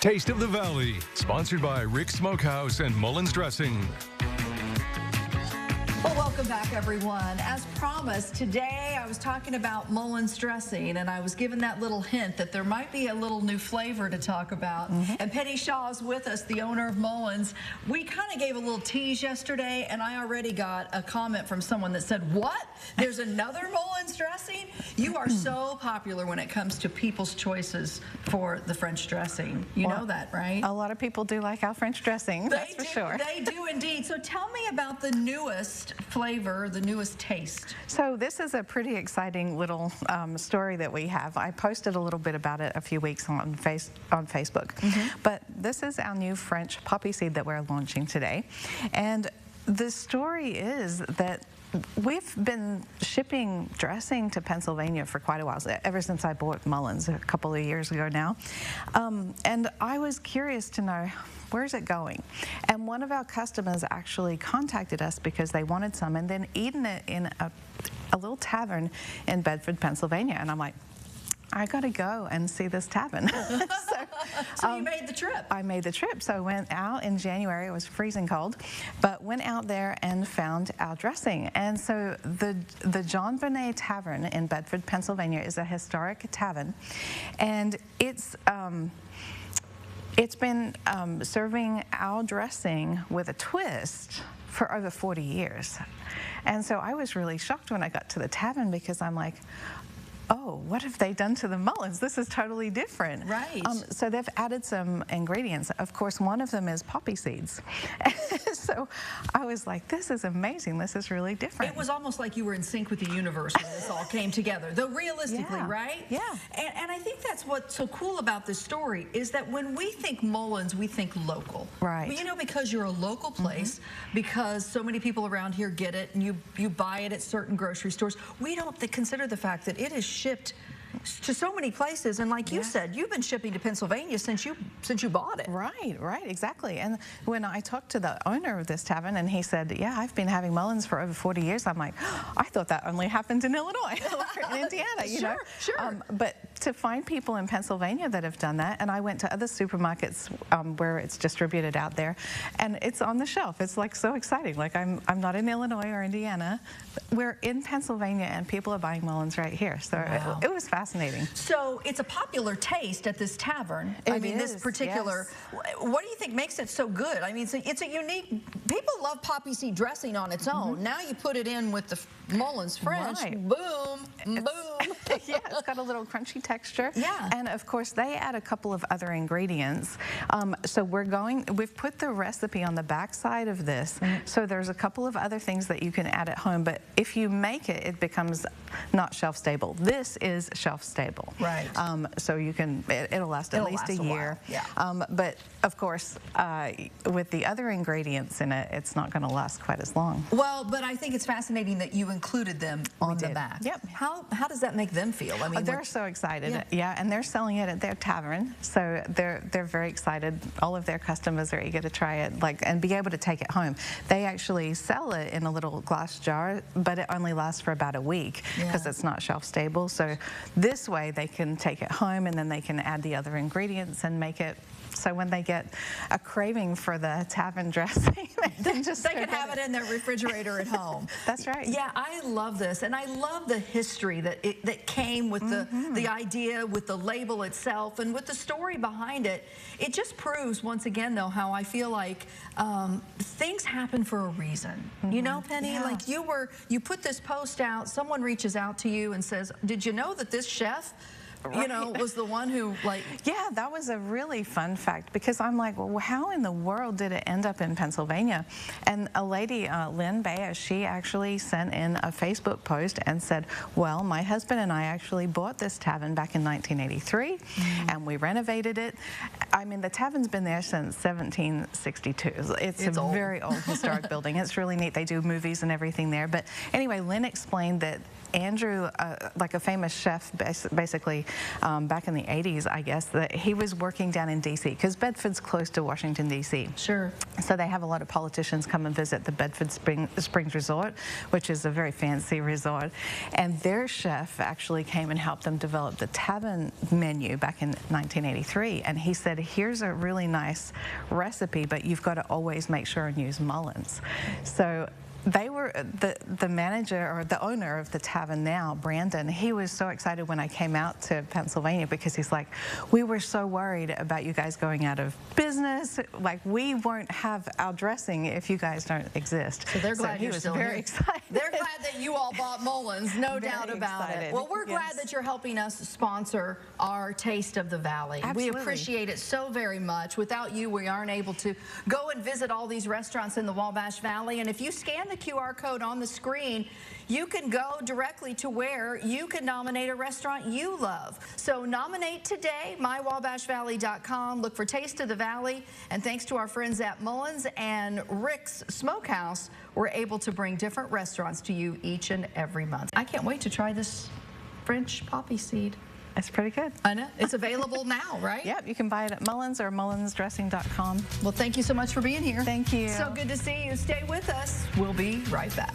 Taste of the Valley, sponsored by Rick's Smokehouse and Mullen's Dressing. Well, welcome back, everyone. As promised, today I was talking about Mullen's dressing, and I was given that little hint that there might be a little new flavor to talk about. And Penny Shaw is with us, the owner of Mullen's. We kind of gave a little tease yesterday, and I already got a comment from someone that said, "What? There's another Mullen's dressing?" You are so popular when it comes to people's choices for the French dressing. You know that, right? A lot of people do like our French dressing, that's for sure. They do indeed. So tell me about the newest flavor, the newest taste. So this is a pretty exciting little story that we have. I posted a little bit about it a few weeks on Facebook. But this is our new French Poppyseed that we're launching today. And the story is that we've been shipping dressing to Pennsylvania for quite a while, ever since I bought Mullen's a couple of years ago now. And I was curious to know, where's it going? And one of our customers actually contacted us because they wanted some and then eaten it in a little tavern in Bedford, Pennsylvania. And I'm like, I gotta go and see this tavern. So you made the trip. I made the trip. So I went out in January. It was freezing cold, but went out there and found our dressing. And so the John Bonet Tavern in Bedford, Pennsylvania is a historic tavern, and it's been serving our dressing with a twist for over 40 years. And so I was really shocked when I got to the tavern because I'm like, oh, what have they done to the Mullens? This is totally different. Right. So they've added some ingredients. Of course, one of them is poppy seeds. So I was like, this is amazing. This is really different. It was almost like you were in sync with the universe when this all came together, though realistically, right? Yeah. And I think that's what's so cool about this story is that when we think Mullen's, we think local. Right. But, you know, because you're a local place, because so many people around here get it, and you buy it at certain grocery stores, we don't consider the fact that it is shipped to so many places, and like you said, you've been shipping to Pennsylvania since you bought it. Right, exactly. And when I talked to the owner of this tavern, and he said, yeah, I've been having Mullen's for over 40 years, I'm like, oh, I thought that only happened in Illinois or in Indiana, you know? Sure. But to find people in Pennsylvania that have done that, and I went to other supermarkets where it's distributed out there, and it's on the shelf. It's like so exciting. Like I'm not in Illinois or Indiana. We're in Pennsylvania, and people are buying Mullen's right here. So it was fascinating. So it's a popular taste at this tavern. This particular. Yes. What do you think makes it so good? I mean, it's a unique. People love poppy seed dressing on its own. Now you put it in with the Mullen's French. Boom, boom. Yeah, it's got a little crunchy texture. Yeah. And of course, they add a couple of other ingredients. So we've put the recipe on the back side of this. So there's a couple of other things that you can add at home, but if you make it, it becomes not shelf stable. This is shelf stable. Right. So you can, it'll last at least a year. Yeah. But of course, with the other ingredients in it, it's not going to last quite as long. Well, but I think it's fascinating that you included them on the back. Yep. How does that make them feel? I mean, they're so excited. Yeah, and they're selling it at their tavern, so they're very excited. All of their customers are eager to try it, and be able to take it home. They actually sell it in a little glass jar, but it only lasts for about a week because it's not shelf stable. So this way they can take it home, and then they can add the other ingredients and make it so when they get a craving for the tavern dressing, they can have it in their refrigerator at home. That's right. Yeah, I love this, and I love the history that came with the idea, with the label itself, and with the story behind it. It just proves once again, though, how I feel like things happen for a reason. You know, Penny, like you put this post out, someone reaches out to you and says, "Did you know that this chef?" You know, was the one who, like... Yeah, that was a really fun fact, because I'm like, well, how in the world did it end up in Pennsylvania? And a lady, Lynn Baez, she actually sent in a Facebook post and said, well, my husband and I actually bought this tavern back in 1983, and we renovated it. I mean, the tavern's been there since 1762. It's a very old historic building. It's really neat. They do movies and everything there. But anyway, Lynn explained that Andrew, like a famous chef, basically back in the 80s, I guess, that he was working down in D.C. because Bedford's close to Washington, D.C. Sure. So they have a lot of politicians come and visit the Bedford Springs Resort, which is a very fancy resort. And their chef actually came and helped them develop the tavern menu back in 1983. And he said, here's a really nice recipe, but you've got to always make sure and use Mullens. So they were, the manager or the owner of the tavern now, Brandon, he was so excited when I came out to Pennsylvania because he's like, we were so worried about you guys going out of business. Like, we won't have our dressing if you guys don't exist. So they're glad you're still very excited. They're glad that you all bought Mullen's, no doubt about it. Well, we're glad that you're helping us sponsor our Taste of the Valley. Absolutely. We appreciate it so very much. Without you, we aren't able to go and visit all these restaurants in the Wabash Valley. And if you scan the QR code on the screen, you can go directly to where you can nominate a restaurant you love. So nominate today, mywabashvalley.com. Look for Taste of the Valley. And thanks to our friends at Mullen's and Rick's Smokehouse, we're able to bring different restaurants to you each and every month. I can't wait to try this French poppy seed. It's pretty good. I know. It's available now, right? Yep, you can buy it at Mullen's or mullensdressing.com. Well, thank you so much for being here. Thank you. So good to see you. Stay with us. We'll be right back.